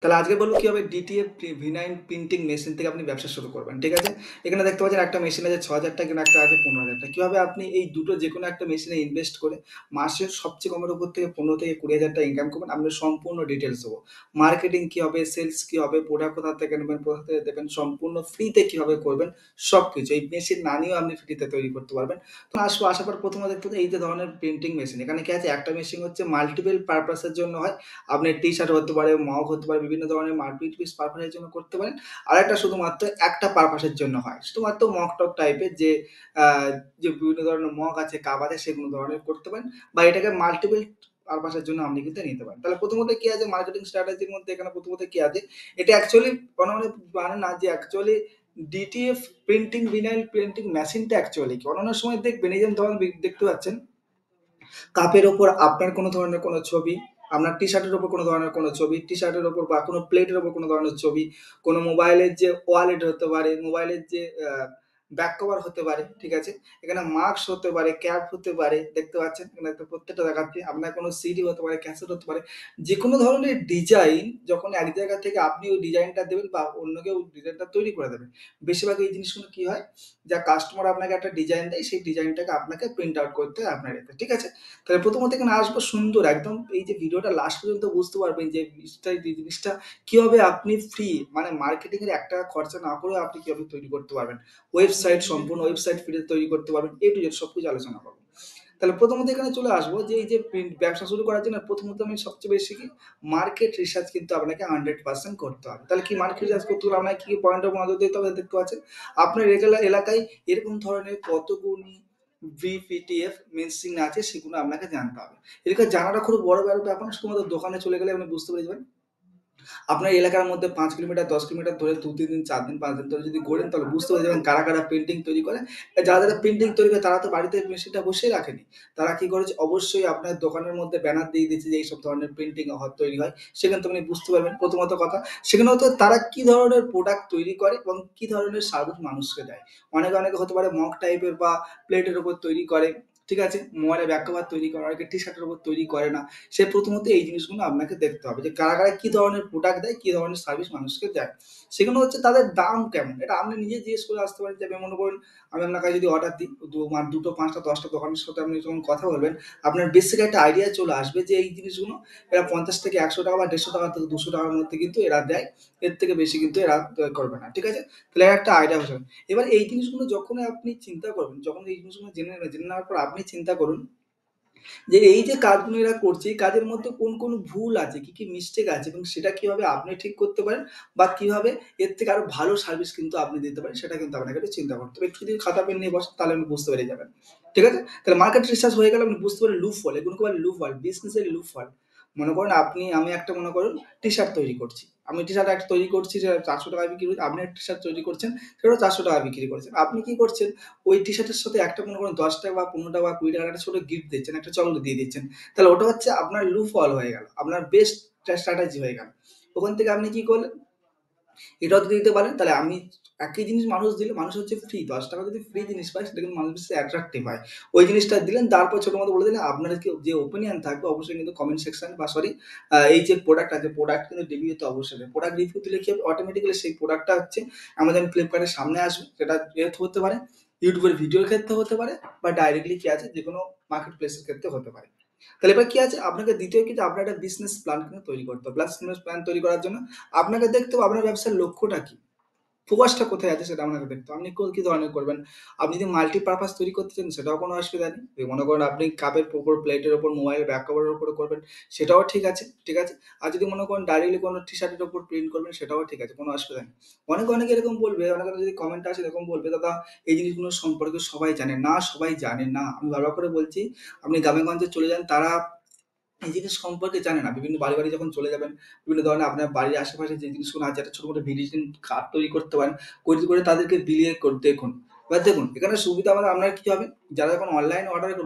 তাহলে আজকে বলবো কিভাবে ডিটিএফ ভিনাইন প্রিন্টিং মেশিন থেকে আপনি ব্যবসা শুরু করবেন। ঠিক আছে? এখানে দেখতে পাচ্ছেন একটা মেশিন আছে ৬,০০০ টাকা, এখানে একটা আছে ১৫,০০০ টাকা। কিভাবে আপনি এই দুটো যেকোনো একটা মেশিনে ইনভেস্ট করে মাসের সবচেয়ে কমের উপর থেকে ১৫ থেকে ২০,০০০ টাকা ইনকাম করবেন। আপনার সম্পূর্ণ ডিটেইলস দেবো। মার্কেটিং কি হবে, সেলস কি হবে, প্রোডাক্ট কোথা থেকে নেবেন, কোথা থেকে দেবেন, সম্পূর্ণ ফ্রিতে কিভাবে করবেন সবকিছু। এই মেশিন না নিয়েও আপনি ফ্রিতে তৈরি করতে পারবেন। তো আসার পর প্রথমে দেখতে হবে এই যে ধরনের প্রিন্টিং মেশিন। এখানে কি আছে, একটা মেশিন হচ্ছে মাল্টিপল পারপাস এর জন্য হয়। আপনি টি-শার্ট হতে পারে, মগ হতে পারে, বিভিন্ন ধরনের মাল্টি পিস পারপাস এর জন্য করতে পারেন। আরেকটা শুধুমাত্র একটা পারপাস এর জন্য হয়। শুধুমাত্র মগ-টগ টাইপের যে আ যে বিভিন্ন ধরনের মগ আছে, কাপ আছে সেগুলো ধরনের করতে পারেন বা এটাকে মাল্টিপল পারপাস এর জন্য আপনি কিন্তু নিতে পারেন। তাহলে প্রথমত কি আছে মার্কেটিং স্ট্র্যাটেজির মধ্যে এখানে প্রথমত কি আছে? এটা অ্যাকচুয়ালি অনেকে জানে না যে actually DTF printing vinyl printing মেশিনটা অ্যাকচুয়ালি কি? অন্যান্য সময় দেখবেন এই যে ধরুন দেখতে পাচ্ছেন কাপের ওপর আপনার কোনো ধরনের কোনো ছবি, আপনার টি-শার্টের উপর কোনো ধরনের কোনো ছবি, টি-শার্টের উপর বা কোনো প্লেটের উপর কোনো ধরনের ছবি, কোনো মোবাইলের যে ওয়ালেট হতে পারে, মোবাইলের যে ব্যাক কভার হতে পারে, ঠিক আছে? এখানে মাস্ক হতে পারে, ক্যাপ হতে পারে, দেখতে পাচ্ছেন এখানে তো প্রত্যেকটা দেখাচ্ছি। আপনার কোনো সিডি হতে পারে, ক্যাসেট হতে পারে। যেকোনো ধরনের ডিজাইন যখন এক জায়গা থেকে আপনি ওই ডিজাইনটা দেবেন বা অন্য কেউ ডিজাইনটা তৈরি করে দেবে। বেশিরভাগ এই জিনিসগুলো কি হয়? যা কাস্টমার আপনাকে একটা ডিজাইন দেয়, সেই ডিজাইনটাকে আপনাকে প্রিন্ট আউট করতে হয় আপনার এতে, ঠিক আছে? তাহলে প্রথমত এখানে আসবো সুন্দর একদম এই যে ভিডিওটা লাস্ট পর্যন্ত বুঝতে পারবেন যে জিনিসটা কিভাবে আপনি ফ্রি মানে মার্কেটিং এর ৳১ খরচা না করেও আপনি কিভাবে তৈরি করতে পারবেন। ওয়েবসাইট সম্পূর্ণ ওয়েবসাইট ফ্রিতে তৈরি করতে পারবেন। A to Z সবকিছু আলোচনা করব। তাহলে প্রথমত এখানে চলে আসবো যে এই যে ব্যবসা শুরু করার জন্য প্রথমত আমি সবচেয়ে বেশি কি মার্কেট রিসার্চ কিন্তু আপনাকে 100% করতে হবে। তাহলে কি মার্কেট রিসার্চ করতে হলে আপনাকে কি পয়েন্টের নজর দিতে হবে দেখতে পাচ্ছেন। আপনার এলাকায় এরকম ধরনের কতগুলি VPTF মেশিন আছে সেগুলো আপনাকে জানতে হবে। এটাকে জানাটা খুব বড় ব্যাপার না, শুধুমাত্র দোকানে চলে গেলে আপনি বুঝতে পেরে যাবেন। আপনার এলাকার মধ্যে ৫ কিলোমিটার ১০ কিলোমিটার ধরে ২-৩ দিন ৪ দিন ৫ দিন ধরে যদি ঘোরেন তাহলে বুঝতে পেরে যাবেন কারা প্রিন্টিং তৈরি করে। যারা প্রিন্টিং তৈরি করে তারা তো বাড়িতে মেশিনটা বসিয়ে রাখেনি। তারা কি করেছে অবশ্যই আপনার দোকানের মধ্যে ব্যানার দিয়ে দিয়েছে যে এইসব ধরনের প্রিন্টিং তৈরি হয়। সেখান থেকে আপনি বুঝতে পারবেন প্রথমত কথা। সেখানে হয়তো তারা কি ধরনের প্রোডাক্ট তৈরি করে এবং কি ধরনের সার্ভিস মানুষকে দেয়। অনেকে হতে পারে মগ টাইপের বা প্লেটের উপর তৈরি করে। ঠিক আছে? মোবাইলের ব্যাক কভার তৈরি করে, অনেকে টি-শার্টের উপর তৈরি করে না। সে প্রথমত এই জিনিসগুলো আপনাকে দেখতে হবে যে কারা কি ধরনের প্রোডাক্ট দেয়, কি ধরনের সার্ভিস মানুষকে দেয়। সেগুলো হচ্ছে তাদের দাম কেমন? এটা আপনি নিজে জিজ্ঞেস করে আসতে পারেন যে আমি মনে করুন আমি আপনার কাছে যদি অর্ডার দিই, ২টো ৫টা ১০টা দোকানের সাথে আপনি যখন কথা বলবেন, আপনার বেসিক একটা আইডিয়া চলে আসবে যে এই জিনিসগুলো এরা ৳৫০ থেকে ৳১০০ বা ৳১৫০ থেকে ৳২০০ র মধ্যে কিন্তু এরা দেয়। এর থেকে বেশি কিন্তু এরা করবে না। ঠিক আছে? তাহলে একটা আইডিয়া হয়ে যাবে। এবার এই জিনিসগুলো যখনই আপনি চিন্তা করবেন, যখন এই জিনিসগুলো জেনে নেবেন, জেনে নেওয়ার পর আপনি চিন্তা করুন যে এই যে কাজগুলো এরা করছে, এই কাজের মধ্যে কোন ভুল আছে, কি মিস্টেক আছে এবং সেটা কিভাবে আপনি ঠিক করতে পারেন বা কিভাবে এর থেকে আরো ভালো সার্ভিস কিন্তু আপনি দিতে পারেন সেটা কিন্তু আপনাকে একটু চিন্তা করতে হবে। একটু যদি খাতা পেন নিয়ে বসেন তাহলে আপনি বুঝতে পেরে যাবেন। ঠিক আছে? তাহলে মার্কেট রিসার্চ হয়ে গেলে আপনি বুঝতে পারলেন লুপ হোল, এগুলোকে বলে লুপ হোল, বিজনেস এর লুপ হোল। মনে করেন আমি একটা মনে করুন টি-শার্ট তৈরি করছি। আমি টি-শার্ট একটা তৈরি করছি যেটা ৳৪০০ বিক্রি করছি। আপনি একটা টি-শার্ট তৈরি করছেন, সেটাও ৳৪০০ বিক্রি করেছেন। আপনি কি করছেন? ওই টি-শার্টের সাথে একটা মনে করেন ৳১০ বা ৳১৫ বা ৳২০ একটা ছোট গিফট দিচ্ছেন, একটা চকোলেট দিয়ে দিচ্ছেন। তাহলে ওটা হচ্ছে আপনার লুপ হল হয়ে গেল। আপনার বেস্ট স্ট্র্যাটেজি হয়ে গেল। ওখান থেকে আপনি কি করলেন? এটাও যদি দিতে পারেন তাহলে আমি একই জিনিস মানুষ দিলে মানুষ হচ্ছে ফ্রি। ৳১০ যদি ফ্রি জিনিস পায় সেটা কিন্তু মানুষ বেশি অ্যাট্রাকটিভ হয়। ওই জিনিসটা দিলেন তারপর ছোট মতো বলে দিলেন আপনার যে ওপিনিয়ন থাকবে অবশ্যই কিন্তু কমেন্ট সেকশন বা সরি এই যে প্রোডাক্ট আছে প্রোডাক্ট কিন্তু রিভিউ দিতে অবশ্যই হবে। প্রোডাক্ট রিভিউ দিলে কি হবে অটোমেটিক্যালি সেই প্রোডাক্টটা হচ্ছে Amazon, Flipkart এর সামনে আসবে। সেটা হতে পারে, YouTube এর ভিডিওর ক্ষেত্রে হতে পারে বা ডাইরেক্টলি কি আছে যেকোনো মার্কেট প্লেস এর ক্ষেত্রে হতে পারে। তাহলে এবার কি আছে আপনাকে দ্বিতীয় কিন্তু আপনার একটা বিজনেস প্ল্যান কিন্তু তৈরি করতে হবে। বিজনেস প্ল্যান তৈরি করার জন্য আপনাকে দেখতে হবে আপনার ব্যবসার লক্ষ্যটা কি? ফোকাসটা কোথায় আছে সেটা আপনাকে দেখতে হবে। আপনি কি ধরনের করবেন? আপনি যদি মাল্টিপারপাস তৈরি করতে চান সেটাও কোনো অসুবিধা নেই। মনে করেন আপনি কাপের উপর, প্লেটের উপর, মোবাইলের ব্যাক কভারের উপরে করবেন সেটাও ঠিক আছে, ঠিক আছে? আর যদি মনে করেন ডাইরেক্টলি কোনো টি-শার্টের উপর প্রিন্ট করবেন সেটাও ঠিক আছে, কোনো অসুবিধা নেই। অনেকে এরকম বলবে, অনেকে যদি কমেন্টে আসে এরকম বলবে, "দাদা এই জিনিসগুলো সম্পর্কে সবাই জানে।" না, সবাই জানে না। আমি বারবার করে বলছি, আপনি গ্রামে-গঞ্জে চলে যান তারা এই জিনিস সম্পর্কে জানে না। বিভিন্ন বাড়ি যখন চলে যাবেন, বিভিন্ন ধরনের আপনার বাড়ির আশেপাশে যে জিনিসগুলো আছে একটা ছোটখাটো ভিজিটিং কার্ড তৈরি করতে পারেন। করে তাদেরকে বিলিয়ে দেখুন। এবার দেখুন এখানে সুবিধা মানে আপনার কি হবে? যারা এখন অনলাইন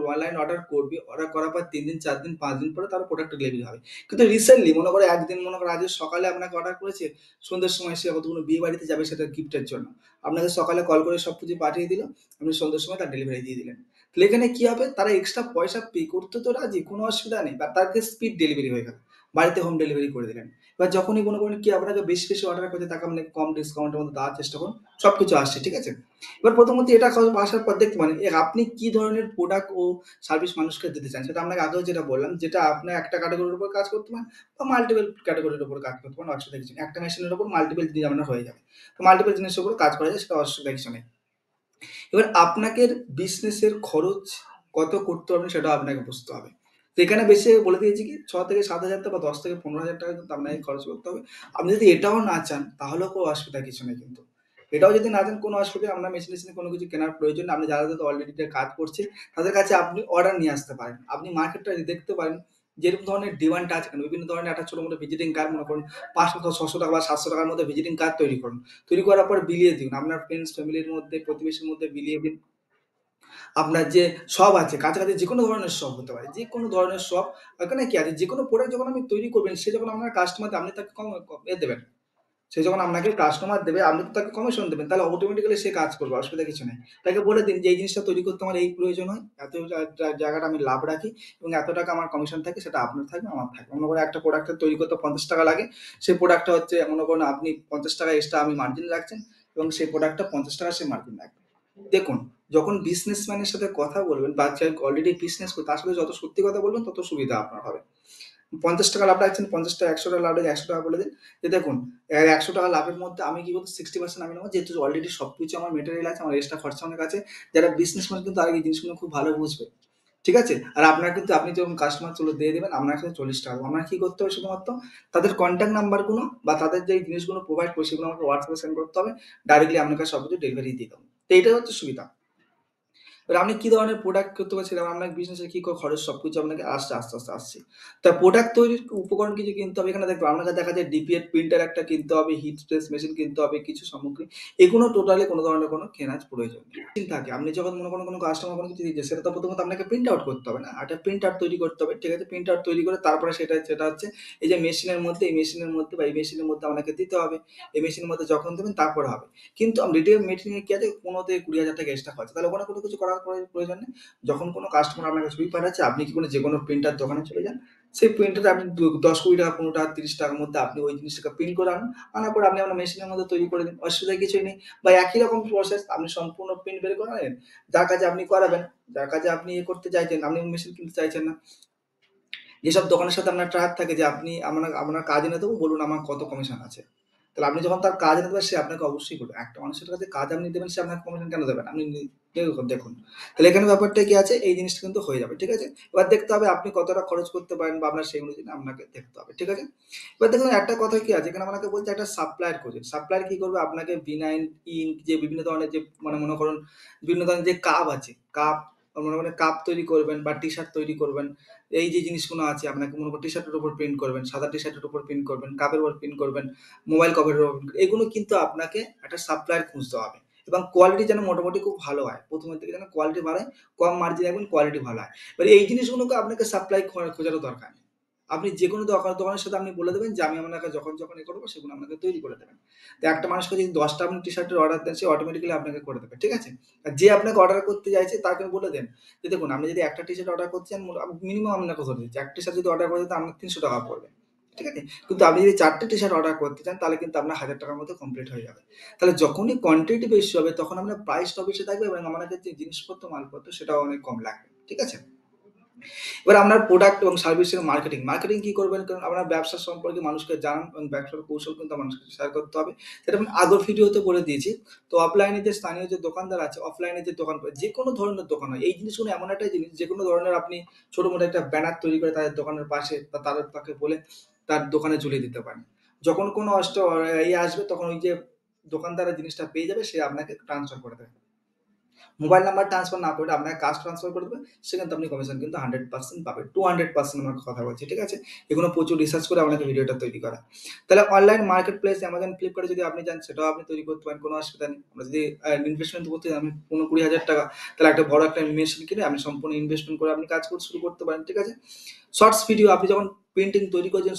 অর্ডার করবে। অর্ডার করার পর ৩ দিন, ৪ দিন, ৫ দিন পরে তার প্রোডাক্টটা ডেলিভারি হবে। কিন্তু রিসেন্টলি মনে করে একদিন মনে করেন আজকে সকালে আপনাকে অর্ডার করেছে, সন্ধ্যের সময় সে হয়তো কোনো বিয়ে বাড়িতে যাবে সেটা গিফটের জন্য। আপনাকে সকালে কল করে সবকিছু পাঠিয়ে দিল। আপনি সন্ধ্যের সময় তার ডেলিভারি দিয়ে দিলেন। তাহলে এখানে কি হবে? তারা এক্সট্রা পয়সা পে করতে তো রাজি, কোনো অসুবিধা নেই। বা তাদের স্পিড ডেলিভারি হয়ে গেল। বাড়িতে হোম ডেলিভারি করে দিলেন। এবার যখনই মনে করেন কি আপনাকে বেশি, বেশি অর্ডার করছে তাকে আপনি কম ডিসকাউন্টের মধ্যে দেওয়ার চেষ্টা করুন। সবকিছু আসছে, ঠিক আছে? এবার প্রথমত এটা আসার পর দেখতে পারেন আপনি কি ধরনের প্রোডাক্ট ও সার্ভিস মানুষকে দিতে চান। সেটা আপনাকে আগেও যেটা বললাম, যেটা আপনার একটা ক্যাটেগরির উপর কাজ করতে পারেন বা মাল্টিপল ক্যাটেগরির উপর কাজ করতে পারেন, অসুবিধা কিছু নেই। একটা মেশিনের উপর মাল্টিপল জিনিস আপনার হয়ে যাবে। তো মাল্টিপল জিনিসের উপর কাজ করা যায়, সেটা অসুবিধা কিছু নেই। এবার আপনাকে বিজনেসের খরচ কত করতে পারবেন সেটাও আপনাকে বুঝতে হবে। তো এখানে বেশি বলে দিয়েছি কি ৬ থেকে ৭,০০০ টাকা বা ১০ থেকে ১৫,০০০ টাকা কিন্তু আপনাকে খরচ করতে হবে। আপনি যদি এটাও না চান তাহলেও কোনো অসুবিধা কিছু নেই কিন্তু। এটাও যদি না চান কোনো অসুবিধা, আপনার মেশিন-টেশিন কোনো কিছু কেনার প্রয়োজন নেই। আপনি যাদের অলরেডি কাজ করছে তাদের কাছে আপনি অর্ডার নিয়ে আসতে পারেন। আপনি মার্কেটটা দেখতে পারেন যেরকম ধরনের ডিমান্ড আছে কেন, বিভিন্ন ধরনের একটা ছোট-মোটো ভিজিটিং কার্ড মনে করুন ৳৫০০, ৳৬০০ বা ৳৭০০ টাকার মধ্যে ভিজিটিং কার্ড তৈরি করুন। তৈরি করার পর বিলিয়ে দিন। আপনার ফ্রেন্ডস, ফ্যামিলির মধ্যে, প্রতিবেশীর মধ্যে বিলিয়ে দিন। আপনার যে শপ আছে, কাছাকাছি যেকোনো ধরনের শপ হতে পারে। যেকোনো ধরনের শপ, ওখানে কি আছে যেকোনো প্রোডাক্ট যখন আপনি তৈরি করবেন, সে যখন আপনার কাস্টমার আপনি তাকে কম দেবেন। সে যখন আপনাকে কাস্টমার দেবে, আপনি তো তাকে কমিশন দেবেন। তাহলে অটোমেটিক্যালি সে কাজ করবে। অসুবিধা কিছু নেই। তাকে বলে দিন যে এই জিনিসটা তৈরি করতে আমার এই প্রয়োজন হয়। এত জায়গাটা আমি লাভ রাখি এবং এত টাকা আমার কমিশন থাকে, সেটা আপনার থাকবে, আমার থাকবে। মনে করেন একটা প্রোডাক্ট তৈরি করতে ৳৫০ লাগে। সেই প্রোডাক্টটা হচ্ছে মনে করেন আপনি ৳৫০ এক্সট্রা আমি মার্জিন রাখছেন এবং সেই প্রোডাক্টটা ৳৫০ সে মার্জিন রাখবে। দেখুন, যখন বিজনেসম্যানের সাথে কথা বলবেন বা যে অলরেডি বিজনেস করে তার সাথে যত সত্যি কথা বলবেন তত সুবিধা আপনার হবে। ৳৫০ লাভ রাখছেন, ৳৫০ ৳১০০ লাভ রেখে ৳১০০ বলে দিন। যে দেখুন ৳১০০ লাভের মধ্যে আমি কি করছি 60% আমি নেবো, যেহেতু অলরেডি সবকিছু আমার মেটেরিয়াল আছে, আমার এক্সট্রা খরচা অনেক আছে। যারা বিজনেসম্যান কিন্তু আর এই জিনিসগুলো খুব ভালো বুঝবে। ঠিক আছে? আর আপনার কিন্তু আপনি যখন কাস্টমার দিয়ে দিবেন আপনার কাছে ৳৪০ আপনার কি করতে হবে শুধুমাত্র তাদের কনট্যাক্ট নাম্বার গুলো বা তাদের যেই জিনিসগুলো প্রোভাইড করে সেগুলো আমাকে WhatsApp এ সেন্ড করতে হবে। ডাইরেক্টলি আপনার কাছে সবকিছু ডেলিভারি দিয়ে দেবো। তো এটাই হচ্ছে সুবিধা। এবার আপনি কি ধরনের প্রোডাক্ট করতে পারছেন এবং আপনার বিজনেসে কি খরচ সবকিছু আপনাকে আসছে আস্তে, আস্তে আসছে। তা প্রোডাক্ট তৈরির উপকরণ কিছু কিনতে হবে। এখানে দেখবেন আপনাকে দেখা যায় ডিপিএট প্রিন্টার একটা কিনতে হবে, হিট প্রেস মেশিন কিনতে হবে, কিছু সামগ্রী। এগুলো টোটালি কোন ধরনের কোন কেনার প্রয়োজন নেই। থাকে আপনি যখন মনে করেন কোন কাস্টমার কোন কিছু দিচ্ছে সেটা তো প্রথমত আপনাকে প্রিন্ট আউট করতে হবে না? একটা প্রিন্ট আউট তৈরি করতে হবে। ঠিক আছে? প্রিন্ট আউট তৈরি করে তারপরে সেটা হচ্ছে এই যে মেশিনের মধ্যে এই মেশিনের মধ্যে বা এই মেশিনের মধ্যে আপনাকে দিতে হবে। এই মেশিনের মধ্যে যখন দেবেন তারপরে হবে। কিন্তু রেডিমেড মেটেরিয়াল কি আছে ১৫ থেকে ২০,০০০ টাকা এক্সট্রা খরচা। তাহলে ওখানে কোনো কিছু করার প্রয়োজন নেই। যখন কোনো কাস্টমার আপনার কাছে ছবি পাঠাচ্ছে, আপনি কি কোনো যেকোনো প্রিন্টার দোকানে চলে যান। সেই প্রিন্টারে আপনি ৳১০, ৳২০, ৳১৫, ৳৩০ র মধ্যে আপনি ওই জিনিসটাকে প্রিন্ট করে আনুন। আনার পর আপনি আপনার মেশিনের মধ্যে তৈরি করে দিন। অসুবিধা কিছুই নেই। বা একই রকম প্রসেস আপনি সম্পূর্ণ প্রিন্ট বের করে আনলেন। যার কাজে আপনি করাবেন, যার কাজে আপনি করতে চাইছেন, আপনি মেশিন কিনতে চাইছেন না। যেসব দোকানের সাথে আপনার ট্রাক থাকে যে আপনি আপনার কাজ এনে দেবো, বলুন আমার কত কমিশন আছে। তাহলে আপনি যখন তার কাজ এনে দেবেন সে আপনাকে অবশ্যই করবে। একটা মানুষের কাছে কাজ আপনি দেবেন সে আপনাকে কমিশন কেন দেবেন? আপনি দেখুন। তাহলে এখানে ব্যাপারটা কি আছে এই জিনিসটা কিন্তু হয়ে যাবে। ঠিক আছে? এবার দেখতে হবে আপনি কতটা খরচ করতে পারেন বা আপনার সেই অনুযায়ী আপনাকে দেখতে হবে। ঠিক আছে? এবার দেখুন একটা কথা কি আছে এখানে আপনাকে বলছে একটা সাপ্লায়ার খোঁজেন। সাপ্লায়ার কি করবে? আপনাকে ভিনাইল, ইঙ্ক যে বিভিন্ন ধরনের যে মানে মনে করুন বিভিন্ন ধরনের যে কাপ আছে, মনে করেন কাপ তৈরি করবেন বা টি-শার্ট তৈরি করবেন। এই যে জিনিসগুলো আছে আপনাকে মনে করেন টি-শার্টের উপর প্রিন্ট করবেন, সাদা টি-শার্টের উপর প্রিন্ট করবেন, কাপের উপর প্রিন্ট করবেন, মোবাইল কভারের উপর প্রিন্ট এগুলো কিন্তু আপনাকে একটা সাপ্লায়ার খুঁজতে হবে। এবং কোয়ালিটি যেন মোটামুটি খুব ভালো হয়। ১ম এর দিকে যেন কোয়ালিটি ভালো হয়, কম মার্জিন রাখবেন, কোয়ালিটি ভালো হয়। এবার এই জিনিসগুলোকে আপনাকে সাপ্লাই খোঁজারও দরকার নেই। আপনি যেকোনো দোকানের সাথে আপনি বলে দেবেন যে আমি আপনাকে যখন করব সেগুলো আপনাকে তৈরি করে দেবেন। তো একটা মানুষকে যদি ১০ টা আপনি টি-শার্টের অর্ডার দেন সে অটোমেটিক্যালি আপনাকে করে দেবে। ঠিক আছে? আর যে আপনাকে অর্ডার করতে চাইছে তাকে বলে দেন যে দেখুন আপনি যদি একটা টি-শার্ট অর্ডার করতে চান মিনিমাম আপনাকে ধরে দিচ্ছি। একটা টি-শার্ট যদি অর্ডার করে দেন আপনার ৳৩০০ পড়বে। ঠিক আছে? কিন্তু আপনি যদি ৪ টে টি-শার্ট অর্ডার করতে চান তাহলে কিন্তু আপনার ৳১,০০০ র মধ্যে কমপ্লিট হয়ে যাবে। তাহলে যখনই কোয়ান্টিটি বেশি হবে তখন আপনার প্রাইসটাও বেশি থাকবে এবং আমাদের যে জিনিসপত্র মালপত্র সেটাও অনেক কম লাগবে। ঠিক আছে? এবার আপনার প্রোডাক্ট এবং সার্ভিসের মার্কেটিং। মার্কেটিং কি করবেন? কারণ আপনার ব্যবসা সম্পর্কে মানুষকে জানান এবং ব্যবসার কৌশল কিন্তু মানুষকে শেয়ার করতে হবে। সেটা আমি আগের ভিডিওতে বলে দিয়েছি। তো অফলাইনে যে স্থানীয় যে দোকানদার আছে, অফলাইনে যে দোকান করে যেকোনো ধরনের দোকান হয়। এই জিনিসগুলো এমন একটা জিনিস যেকোনো ধরনের আপনি ছোট-মোটো একটা ব্যানার তৈরি করে তাদের দোকানের পাশে বা তাকে বলে তার দোকানে ঝুলিয়ে দিতে পারেন। যখন কোনো আসবে তখন ওই যে দোকানদারের জিনিসটা পেয়ে যাবে সে আপনাকে ট্রান্সফার করে দেবে। মোবাইল নাম্বার ট্রান্সফার না করে আপনাকে কাজ ট্রান্সফার করে দেবে। সেখান থেকে আপনি কমিশন কিন্তু 100% পাবেন। 200% আমরা কথা বলছি। ঠিক আছে? এগুলো প্রচুর রিসার্চ করে আপনাকে ভিডিওটা তৈরি করা। তাহলে online market place Amazon, Flipkart এ যদি আপনি যান সেটাও আপনি তৈরি করতে পারেন। কোনো অসুবিধা নেই। আমরা যদি ইনভেস্টমেন্ট করতে যান ১৫-২০,০০০ টাকা তাহলে একটা বড় একটা মেশিন কিনে আপনি সম্পূর্ণ ইনভেস্টমেন্ট করে আপনি কাজ শুরু করতে পারেন। ঠিক আছে? শর্টস ভিডিও আপনি যখন পেইন্টিং তৈরি করছেন,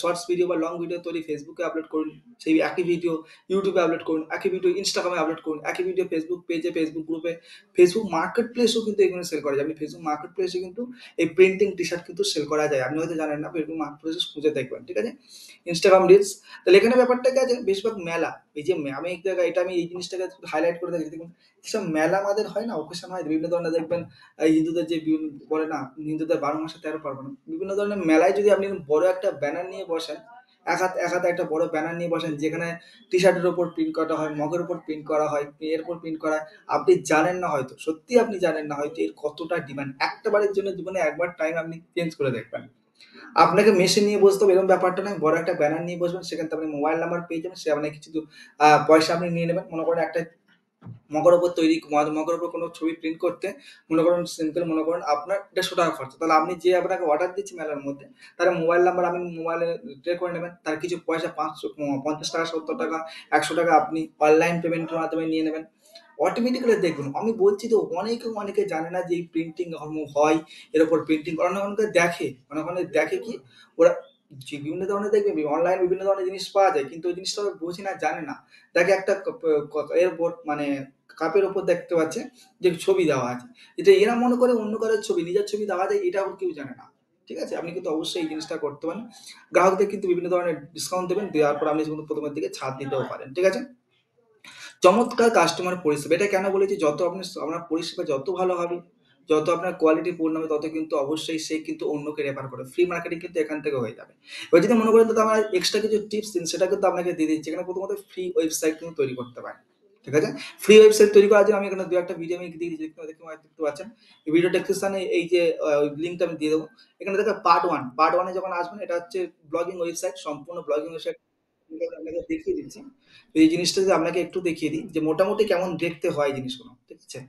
শর্টস ভিডিও বা লং ভিডিও তৈরি ফেসবুকে আপলোড করুন। সেই একই ভিডিও ইউটিউবে আপলোড করুন, একই ভিডিও ইনস্টাগ্রামে আপলোড করুন, একই ভিডিও ফেসবুক পেজে, ফেসবুক গ্রুপে, ফেসবুক মার্কেট প্লেসেও কিন্তু এগুলো সেল করা যায়। আপনি ফেসবুক মার্কেট প্লেসে কিন্তু এই প্রিন্টিং টি শার্ট কিন্তু সেল করা যায়। আপনি হয়তো জানেন না, ফেসবুক মার্কেট প্লেসে খুঁজে দেখবেন, ঠিক আছে? Instagram reels. তাহলে এখানে ব্যাপারটা কি আছে, বেশিরভাগ মেলা, এই যে আমি এক জায়গায় এটা আমি এই জিনিসটাকে হাইলাইট করে থাকি, দেখুন যেসব মেলা আমাদের হয় না, অকেশন হয় বিভিন্ন ধরনের, দেখবেন এই হিন্দুদের যে বলে না, হিন্দুদের ১২ মাসে ১৩ পার্বণ, বিভিন্ন ধরনের মেলায় যদি আপনি বড় একটা ব্যানার নিয়ে বসেন, এক হাতে একটা বড় ব্যানার নিয়ে বসেন, যেখানে টি শার্টের উপর প্রিন্ট করা হয়, মগের উপর প্রিন্ট করা হয়, এর উপর প্রিন্ট করা হয়, আপনি জানেন না হয়তো, সত্যি আপনি জানেন না হয়তো এর কতটা ডিমান্ড। একটা বারের জন্য জীবনে একবার টাইম আপনি চেঞ্জ করে দেখবেন। আপনাকে মেশিন নিয়ে বসতে হবে এরকম ব্যাপারটা নয়। বড় একটা ব্যানার নিয়ে বসবেন, সেখানে আপনি মোবাইল নাম্বার পেয়ে যাবেন, সে আপনাকে কিছু পয়সা আপনি নিয়ে নেবেন। মনে করেন একটা মগের উপর মগের উপর কোনো ছবি প্রিন্ট করতে মনে করেন সিম্পল, মনে করেন আপনার ১৫০ টাকা খরচা। তাহলে আপনি যে আপনাকে অর্ডার দিচ্ছি মেলার মধ্যে, তার মোবাইল নাম্বার আপনি মোবাইলে রেজিস্টার করে নেবেন। তার কিছু পয়সা ৫০ টাকা, ৭০ টাকা, ১০০ টাকা আপনি অনলাইন পেমেন্টের মাধ্যমে নিয়ে নেবেন। অটোমেটিক্যালি দেখবেন, আমি বলছি তো, অনেকে জানে না যে এই প্রিন্টিং হয়, এর উপর প্রিন্টিং করানো, অনেকে দেখে, অনেকে দেখে কি ওরা যে বিভিন্ন ধরনের দেখবে অনলাইন বিভিন্ন ধরনের জিনিস পাওয়া যায়, কিন্তু ওই জিনিসটা ওরা বোঝে না, জানে না। দেখে একটা এর উপর মানে কাপের উপর দেখতে পাচ্ছে যে ছবি দেওয়া আছে, এটা এরা মনে করে অন্য কারোর ছবি, নিজের ছবি দেওয়া যায়, এটা কেউ জানে না। ঠিক আছে? আপনি কিন্তু অবশ্যই এই জিনিসটা করতে পারেন। গ্রাহকদের কিন্তু বিভিন্ন ধরনের ডিসকাউন্ট দেবেন, দেওয়ার পর আপনি কিন্তু প্রথমের দিকে ছাড় দিতেও পারেন। ঠিক আছে? চমৎকার কাস্টমার পরিষেবা। এটা কেন বলেছি, যত আপনার পরিষেবা যত ভালো হবে, যত আপনার কোয়ালিটি পূর্ণ হবে, তত কিন্তু অবশ্যই সে কিন্তু অন্যকে রেফার করে। ফ্রি মার্কেটিং কিন্তু এখান থেকে হয়ে যাবে। এবার যদি মনে করেন দাদা আমার এক্সট্রা কিছু টিপস দিন, সেটা কিন্তু আপনাকে দিয়ে দিচ্ছি। এখানে প্রথমত ফ্রি ওয়েবসাইট কিন্তু তৈরি করতে পারেন। ঠিক আছে? ফ্রি ওয়েবসাইট তৈরি করার জন্য আমি এখানে ২-১ টা ভিডিও আমি দিয়ে দিচ্ছি। দেখতে পাচ্ছেন। এই ভিডিও ডেসক্রিপশনে এই যে লিঙ্কটা আমি দিয়ে দেবো। এখানে দেখেন পার্ট 1 এ যখন আসবেন, এটা হচ্ছে ব্লগিং ওয়েবসাইট, সম্পূর্ণ ব্লগিং ওয়েবসাইট আপনাকে দেখিয়ে দিচ্ছি। তো এই জিনিসটা যদি আপনাকে একটু দেখিয়ে দিই যে মোটামুটি কেমন দেখতে হয় জিনিসগুলো। ঠিক আছে?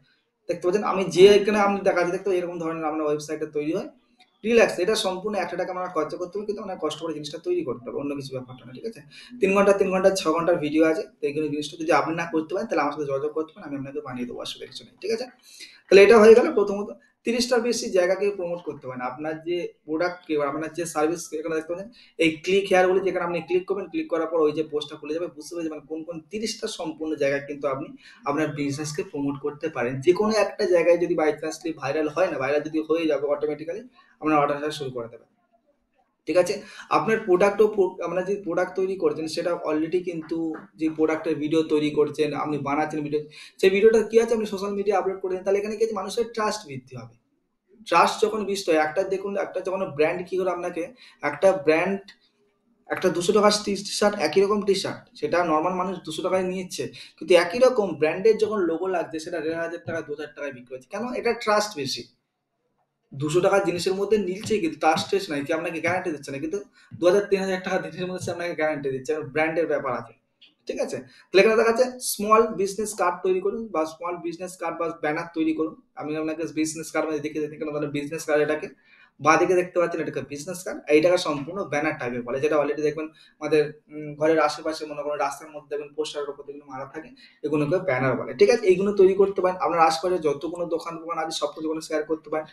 দেখতে পাচ্ছেন আমি যে এখানে আপনি দেখাচ্ছি, দেখতে এরকম ধরনের আপনার ওয়েবসাইটটা তৈরি হয়। রিল্যাক্স, এটা সম্পূর্ণ ৳১ আমরা খরচা করতে হবে, কিন্তু অনেক কষ্ট করে জিনিসটা তৈরি করতে হবে। অন্য কিছু ব্যাপারটা না। ঠিক আছে? ৩ ঘন্টা ৬ ঘন্টার ভিডিও আছে। তো এইগুলো জিনিসটা যদি আপনি না করতে পারেন, তাহলে আমার সাথে যোগাযোগ করতে পারেন। আমি আপনাকে বানিয়ে দেবো, অসুবিধা কিছু নেই। ঠিক আছে? তাহলে এটা হয়ে গেল প্রথমত। ৩০ টার বেশি জায়গাকে প্রমোট করতে পারেন। আপনার যে প্রোডাক্ট কে বা আপনার যে সার্ভিস, এখানে দেখতে পাচ্ছেন এই ক্লিক হেয়ার বলে, যেখানে আপনি ক্লিক করবেন, ক্লিক করার পর ওই যে পোস্টটা খুলে যাবে, বুঝতে পেরে যাবেন কোন ৩০ টা সম্পূর্ণ জায়গায় কিন্তু আপনি আপনার বিজনেসকে প্রমোট করতে পারেন। যেকোনো একটা জায়গায় যদি বাই চান্সলি ভাইরাল হয় না, ভাইরাল যদি হয়ে যাবে, অটোমেটিক্যালি আপনার অর্ডারটা শুরু করে দেবে। ঠিক আছে? আপনার আপনার যে প্রোডাক্ট তৈরি করছেন, সেটা অলরেডি কিন্তু যে প্রোডাক্টের ভিডিও তৈরি করছেন, আপনি বানাচ্ছেন ভিডিও, সেই ভিডিওটা কি আছে আপনি সোশ্যাল মিডিয়ায় আপলোড করেছেন, তাহলে এখানে কি আছে, মানুষের ট্রাস্ট বৃদ্ধি হবে। ট্রাস্ট যখন বিস্ত হয়, একটা দেখুন, একটা যখন ব্র্যান্ড কি করে আপনাকে, একটা ব্র্যান্ড একটা ২০০ টাকার টি-শার্ট, একই রকম টি-শার্ট, সেটা নরমাল মানুষ ২০০ টাকায় নিচ্ছে। কিন্তু একই রকম ব্র্যান্ডের যখন লোগো লাগছে, সেটা ১,৫০০ টাকা, ২,০০০ টাকায় বিক্রি হচ্ছে। কেন? এটা ট্রাস্ট বেশি। ২০০ টাকার জিনিসের মধ্যে মিলছে, কিন্তু ট্রাস্ট টেস্ট নাই, কি আপনাকে গ্যারান্টি দিচ্ছে না। কিন্তু ২,০০০ ৩,০০০ টাকার জিনিসের মধ্যে সে আপনাকে গ্যারান্টি দিচ্ছে, ব্র্যান্ডের ব্যাপার আছে। ঠিক আছে? তাহলে এখানে দেখা যাচ্ছে স্মল বিজনেস কার্ড তৈরি করুন, বা স্মল বিজনেস কার্ড বা ব্যানার তৈরি করুন। আমি আপনাকে বিজনেস কার্ড দেখিয়ে দিচ্ছি, কেন বলে বিজনেস কার্ড এটাকে। বাঁদিকে দেখতে পাচ্ছেন, এটাকে বিজনেস কার্ড। এইটাকে সম্পূর্ণ ব্যানার টাইপের বলে, যেটা অলরেডি দেখবেন আমাদের ঘরের আশেপাশে, মনে করেন রাস্তার মধ্যে দেখবেন পোস্টারের উপর যেগুলো মারা থাকে, এগুলোকে ব্যানার বলে। ঠিক আছে? এইগুলো তৈরি করতে পারেন। আপনার আশপাশে যত কোনো দোকান আছে, সব কিছু শেয়ার করতে পারেন।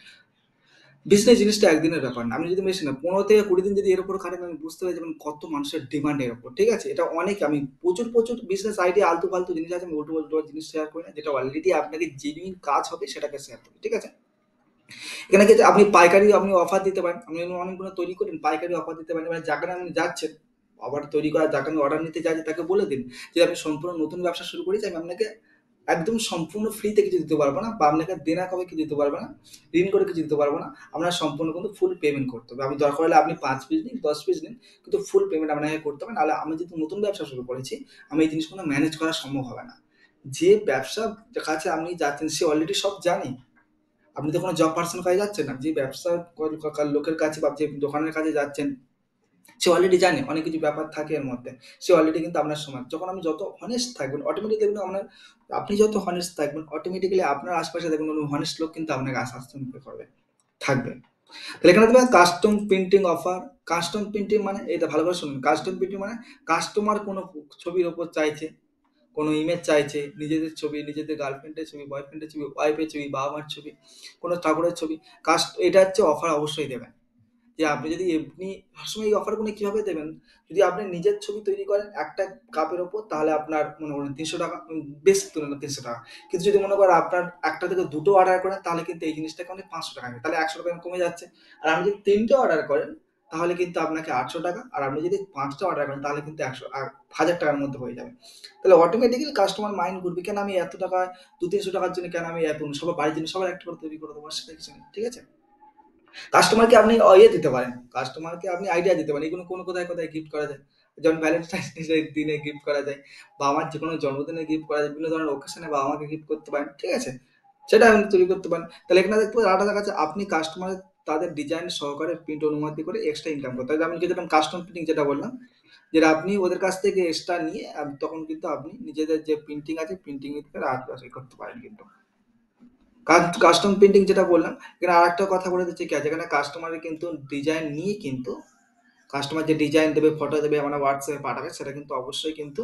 বিজনেস জিনিসটা একদিনের ব্যাপার না। আপনি যদি বেশি না ১৫ থেকে ২০ দিন যদি এর উপর খাটেন, আমি বুঝতে পেরে যাবেন কত মানুষের ডিমান্ড এর উপর। ঠিক আছে? এটা অনেক, আমি প্রচুর বিজনেস আইডিয়া আলতু-ফালতু জিনিস আছে, আমি উল্টো-পাল্টা জিনিস শেয়ার করি না। যেটা অলরেডি আপনাকে জেনুইন কাজ হবে, সেটাকে শেয়ার করি। ঠিক আছে? এখানে কি আছে, আপনি পাইকারি আপনি অফার দিতে পারেন। আপনি অনেকগুলো তৈরি করেন, পাইকারি অফার দিতে পারেন। এবার যাকে আপনি যাচ্ছেন, আবার তৈরি করা যাকে আমি অর্ডার নিতে যাচ্ছি, তাকে বলে দিন যে আমি সম্পূর্ণ নতুন ব্যবসা শুরু করেছি। আমি আপনাকে একদম সম্পূর্ণ ফ্রিতে কিছু দিতে পারবো না, বা আপনাকে দেনা কবে কিছু দিতে পারবো না, ঋণ করে কিছু দিতে পারবো না। আপনার সম্পূর্ণ কিন্তু ফুল পেমেন্ট করতে হবে। আমি দরকার হলে আপনি ৫ পিস নিন, ১০ পিস নিন, কিন্তু ফুল পেমেন্ট আপনাকে করতে হবে। নাহলে আমি যেহেতু নতুন ব্যবসা শুরু করেছি, আমি এই জিনিসগুলো ম্যানেজ করা সম্ভব হবে না। যে ব্যবসা কাছে আপনি যাচ্ছেন, সে অলরেডি সব জানে। আপনি তো কোনো জব পার্সন কাছে যাচ্ছেন না। যে ব্যবসা লোকের কাছে বা যে দোকানের কাছে যাচ্ছেন, সে অলরেডি জানে অনেক কিছু ব্যাপার থাকে এর মধ্যে। সে অলরেডি কিন্তু আপনার সমান। যখন আপনি যত হনেস্ট থাকবেন, অটোমেটিক্যালি দেখবেন আপনি যত হনেস্ট থাকবেন, অটোমেটিক্যালি আপনার আশপাশে দেখবেন হনেস্ট লোক কিন্তু আপনাকে আস্তে আস্তে মুখে করবে, থাকবে। তাহলে এখানে দেখবেন custom printing offer. Custom printing মানে, এটা ভালো করে শুনুন। কাস্টম প্রিন্টিং মানে কাস্টমার কোনো ছবির ওপর চাইছে, কোনো ইমেজ চাইছে, নিজেদের ছবি, নিজেদের গার্লফ্রেন্ডের ছবি, বয়ফ্রেন্ডের ছবি, ওয়াইফের ছবি, বাবা মার ছবি, কোনো ঠাকুরের ছবি, এটা হচ্ছে অফার অবশ্যই দেবেন। যে আপনি যদি এমনি সবসময় এই অফারগুলো কিভাবে দেবেন? যদি আপনি নিজের ছবি তৈরি করেন একটা কাপের উপর তাহলে আপনার মনে করেন ৳৩০০ বেশি তুলনায় ৳৩০০। কিন্তু যদি মনে করেন আপনার ১ টা থেকে ২ টো অর্ডার করেন তাহলে কিন্তু এই জিনিসটাকে অনেক ৳৫০০ তাহলে ৳১০০ কমে যাচ্ছে। আর আপনি যদি ৩ টে অর্ডার করেন তাহলে কিন্তু আপনাকে ৳৮০০ আর আপনি যদি ৫ টা অর্ডার করেন তাহলে কিন্তু ১০০ ৳১,০০০ র মধ্যে হয়ে যাবে। তাহলে অটোমেটিক্যালি কাস্টমার মাইন্ড ঘুরবে কেন আমি এত টাকা ৳২০০-৩০০ র জন্য কেন আমি এত সবার বাড়ির জন্য সবার একটা করে তৈরি করে দেবো সেটা কিছু নেই। ঠিক আছে? কাস্টমারকে আপনি দিতে পারেন। কাস্টমারকে আপনি আইডিয়া দিতে পারেন। এগুলো কোথায়, কোথায় গিফট করা যায়। যেমন ভ্যালেন্টাইন্স ডে এর দিনে গিফট করা যায় বা আমার যেকোনো জন্মদিনে গিফট করা যায়। বিভিন্ন ধরনের অকেশন এ বাবা-মাকে গিফট করতে পারেন। ঠিক আছে? সেটা আপনি তৈরি করতে পারেন। তাহলে এখানে দেখতে পারেন আরেকটা দেখা যাচ্ছে আপনি কাস্টমারের তাদের ডিজাইন সহকারে প্রিন্ট অনুমতি করে এক্সট্রা ইনকাম করতে হয়। যেমন যেরকম কাস্টম প্রিন্টিং যেটা বললাম, যেটা আপনি ওদের কাছ থেকে এক্সট্রা নিয়ে তখন কিন্তু আপনি নিজেদের যে প্রিন্টিং আছে প্রিন্টিং এর করতে পারেন কিন্তু। কাস্টম পেইন্টিং যেটা বললাম, এখানে আরেকটা কথা বলে দিচ্ছি কি আছে, এখানে কাস্টমারের কিন্তু ডিজাইন নিয়ে কিন্তু কাস্টমার যে ডিজাইন দেবে, ফটো দেবে, আমরা হোয়াটসঅ্যাপে পাঠাবে সেটা কিন্তু অবশ্যই কিন্তু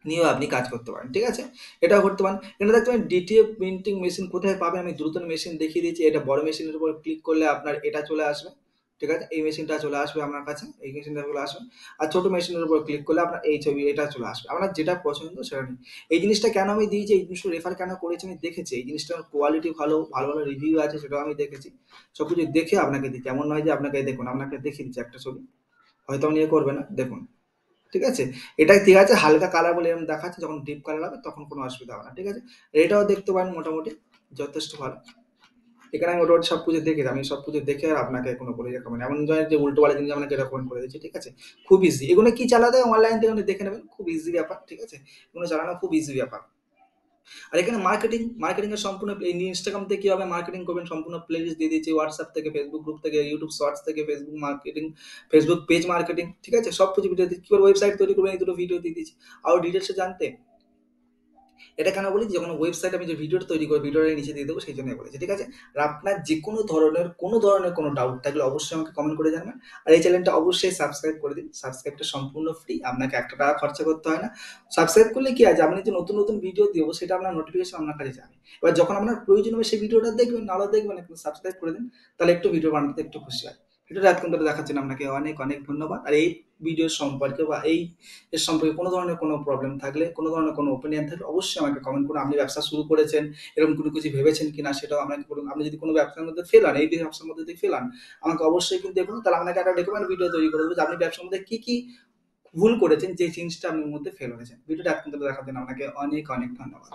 নিয়েও আপনি কাজ করতে পারেন। ঠিক আছে? এটাও করতে পারেন। এখানে দেখতে পারেন ডিটিএফ প্রিন্টিং মেশিন কোথায় পাবেন আমি দ্রুত মেশিন দেখিয়ে দিয়েছি। এটা বড় মেশিনের উপর ক্লিক করলে আপনার এটা চলে আসবে। ঠিক আছে? এই মেশিনটা চলে আসবে আপনার কাছে। এই মেশিনটা চলে আসবে। আর ছোট মেশিনের উপর ক্লিক করলে আপনার এই ছবি এটা চলে আসবে। আপনার যেটা পছন্দ সেটা নিন। এই জিনিসটা কেন আমি দিয়েছি, এই জিনিসটা রেফার কেন করেছি আমি দেখেছি। এই জিনিসটার কোয়ালিটি ভালো, ভালো, ভালো রিভিউ আছে সেটাও আমি দেখেছি। সবকিছু দেখে আপনাকে দিচ্ছি। এমন নয় যে আপনাকে দেখুন, আপনাকে দেখিয়ে দিচ্ছি একটা ছবি। হয়তো আপনি করবে না। দেখুন। ঠিক আছে? এটাই ঠিক আছে হালকা কালার বলে এরকম দেখাচ্ছে যখন ডিপ কালার হবে তখন কোনো অসুবিধা হবে না। ঠিক আছে? এটাও দেখতে পারেন মোটামুটি যথেষ্ট ভালো। এখানে আমি মোটামুটি সবকিছু দেখেছি। আমি সবকিছু দেখে আর আপনাকে কোনো বলে রাখবো না। এমন নয় যে উল্টোপাল্টা জিনিস আপনাকে রেকমেন্ড করে দিচ্ছি। ঠিক আছে? খুব ইজি। এগুলো কি চালাতে হয় অনলাইন থেকে আপনি দেখে নেবেন। খুব ইজি ব্যাপার। ঠিক আছে? এগুলো চালানো খুব ইজি ব্যাপার। আর এখানে মার্কেটিং এর সম্পূর্ণ Instagram থেকে কিভাবে মার্কেটিং করবেন সম্পূর্ণ প্লেলিস্ট দিয়ে দিয়েছি। WhatsApp থেকে, Facebook গ্রুপ থেকে, YouTube শর্টস থেকে, Facebook marketing, Facebook page marketing, ঠিক আছে? সবকিছু ভিডিও দিচ্ছি। কিভাবে ওয়েবসাইট তৈরি করবেন এই দুটো ভিডিও দিয়ে দিয়েছি। আরো ডিটেইলস এ জানতে এটা কেন বলি যখন ওয়েবসাইট আমি যে ভিডিওটা তৈরি করব ভিডিওটা নিচে দিয়ে দেবো সেই জন্যই বলেছি। ঠিক আছে? আর আপনার যেকোনো ধরনের কোনো ডাউট থাকলে অবশ্যই আমাকে কমেন্ট করে জানাবেন। আর এই চ্যানেলটা অবশ্যই সাবস্ক্রাইব করে দিন। সাবস্ক্রাইবটা সম্পূর্ণ ফ্রি। আপনাকে ৳১ খরচা করতে হয় না। সাবস্ক্রাইব করলে কি আছে আমি যে নতুন, নতুন ভিডিও দেব সেটা আপনার নোটিফিকেশন আপনার কাছে যাবে। এবার যখন আপনার প্রয়োজন হবে সেই ভিডিওটা দেখবেন, নাহলে দেখবেন না কিন্তু সাবস্ক্রাইব করে দিন। তাহলে একটু ভিডিও বানাতে একটু খুশি হয়। ভিডিওটা এতক্ষণ ধরে দেখার জন্য আপনাকে অনেক, অনেক ধন্যবাদ। আর এই ভিডিও সম্পর্কে বা এর সম্পর্কে কোনো ধরনের কোনো প্রবলেম থাকলে, কোনো ধরনের কোনো ওপিনিয়ন থাকলে অবশ্যই আমাকে কমেন্ট করুন। আপনি ব্যবসা শুরু করেছেন, এরকম কোনো কিছু ভেবেছেন কিনা সেটাও আমাকে বলুন। আপনি যদি কোনো ব্যবসার মধ্যে ফেল হন, এই ব্যবসার মধ্যে যদি ফেল হন, আমাকে অবশ্যই কিন্তু দেখুন। তাহলে আপনাকে একটা রেকমেন্ড ভিডিও তৈরি করে দেবো যে আপনি ব্যবসার মধ্যে কি, কি ভুল করেছেন যে জিনিসটা আপনার মধ্যে ফেল হয়েছেন। ভিডিওটা এতক্ষণ ধরে দেখার জন্য আপনাকে অনেক, অনেক ধন্যবাদ।